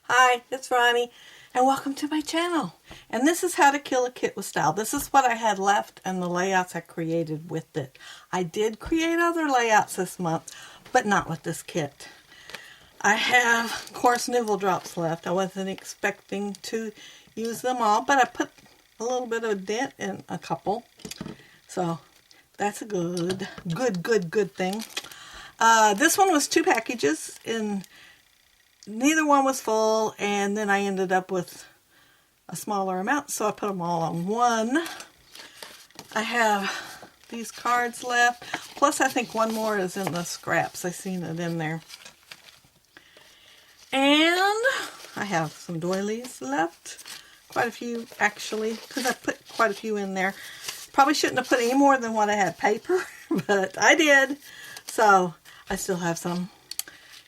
Hi, it's Ronnie, and welcome to my channel. And this is how to kill a kit with style. This is what I had left and the layouts I created with it. I did create other layouts this month, but not with this kit. I have, of course, nibble drops left. I wasn't expecting to use them all, but I put a little bit of a dent in a couple. So that's a good thing. This one was 2 packages, and neither one was full, and then I ended up with a smaller amount, so I put them all on one. I have these cards left, plus I think one more is in the scraps. I seen it in there. And I have some doilies left, quite a few actually, because I put quite a few in there. Probably shouldn't have put any more than what I had paper, but I did, so I still have some.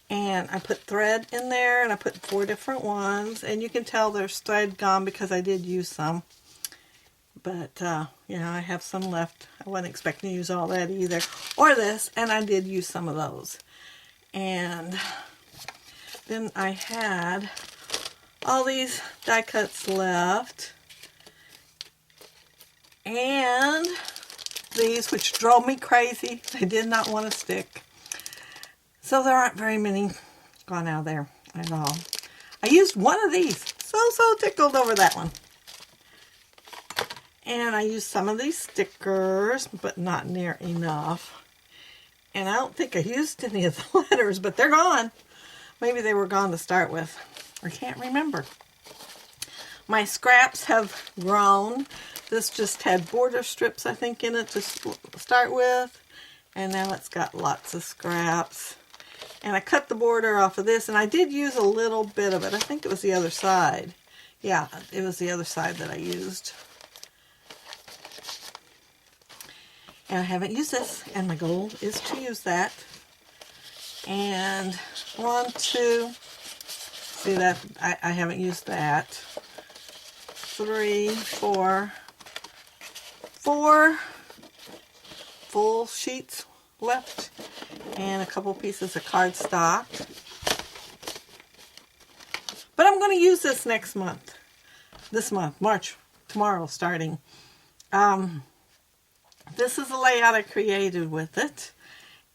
And I put thread in there, and I put 4 different ones, and you can tell there's thread gone because I did use some. But, yeah, I have some left. I wasn't expecting to use all that either, or this, and I did use some of those. And then I had all these die cuts left, and these, which drove me crazy. They did not want to stick. So there aren't very many gone out of there at all. I used one of these. So tickled over that one. And I used some of these stickers, but not near enough. And I don't think I used any of the letters, but they're gone. Maybe they were gone to start with. I can't remember. My scraps have grown. This just had border strips, I think, in it to start with. And now it's got lots of scraps. And I cut the border off of this, and I did use a little bit of it. I think it was the other side. Yeah, it was the other side that I used. And I haven't used this, and my goal is to use that. And 1, 2, see that, I haven't used that. 3, 4 full sheets left, and a couple pieces of cardstock. But I'm going to use this next month. This month, March, tomorrow starting. This is a layout I created with it,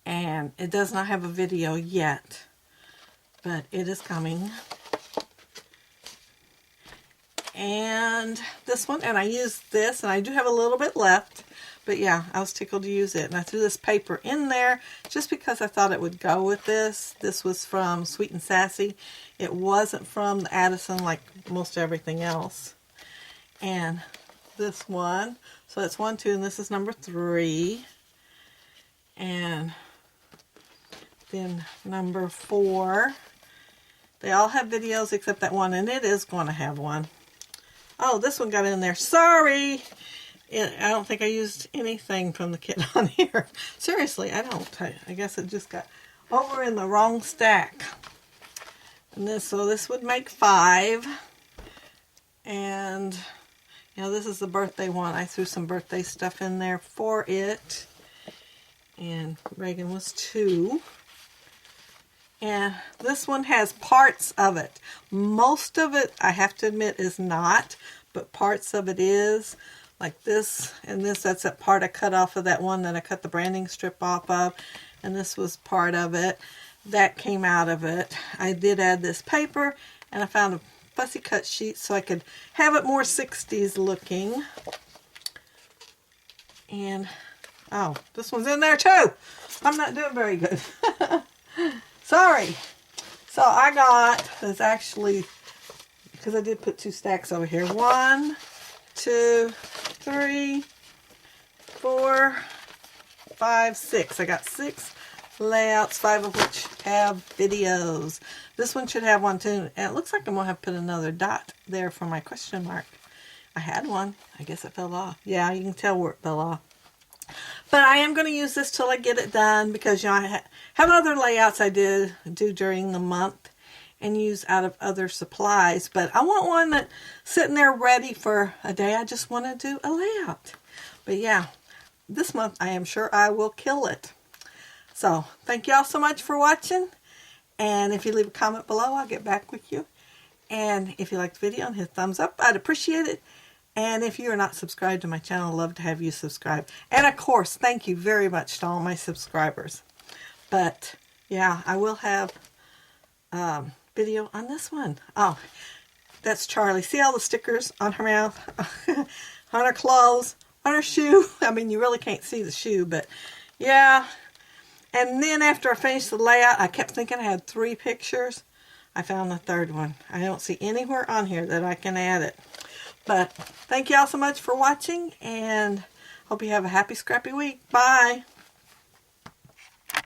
and it does not have a video yet, but it is coming. And this one, and I used this, and I do have a little bit left. But yeah, I was tickled to use it. And I threw this paper in there just because I thought it would go with this. This was from Sweet and Sassy. It wasn't from the Addison like most everything else. And this one, so that's 1, 2, and this is number 3. And then number 4. They all have videos except that one, and it is going to have one. Oh, this one got in there. Sorry! I don't think I used anything from the kit on here. Seriously, I don't. I guess it just got over in the wrong stack. And this, so this would make 5. And, you know, this is the birthday one. I threw some birthday stuff in there for it. And Reagan was 2. And this one has parts of it. Most of it, I have to admit, is not. But parts of it is. Like this and this, that's that part I cut off of that one that I cut the branding strip off of. And this was part of it. That came out of it. I did add this paper, and I found a fussy cut sheet so I could have it more 60s looking. And, oh, this one's in there too. I'm not doing very good. Sorry. So I got, there's actually, because I did put 2 stacks over here. 1, 2, 3, 4, 5, 6. I got 6 layouts, 5 of which have videos. This one should have one too. And it looks like I'm going to have to put another dot there for my question mark. I had one. I guess it fell off. Yeah, you can tell where it fell off. But I am going to use this till I get it done because, you know, I have other layouts I do during the month and use out of other supplies. But I want one that's sitting there ready for a day I just want to do a layout. But yeah, this month I am sure I will kill it. So thank y'all so much for watching. And if you leave a comment below, I'll get back with you. And if you liked the video and hit thumbs up, I'd appreciate it. And if you are not subscribed to my channel, I'd love to have you subscribe. And of course, thank you very much to all my subscribers. But yeah, I will have video on this one. Oh, that's Charlie. See all the stickers on her mouth, on her clothes, on her shoe. I mean, you really can't see the shoe, but yeah. And then after I finished the layout, I kept thinking I had 3 pictures. I found the 3rd one. I don't see anywhere on here that I can add it. But thank you all so much for watching, and hope you have a happy, scrappy week. Bye.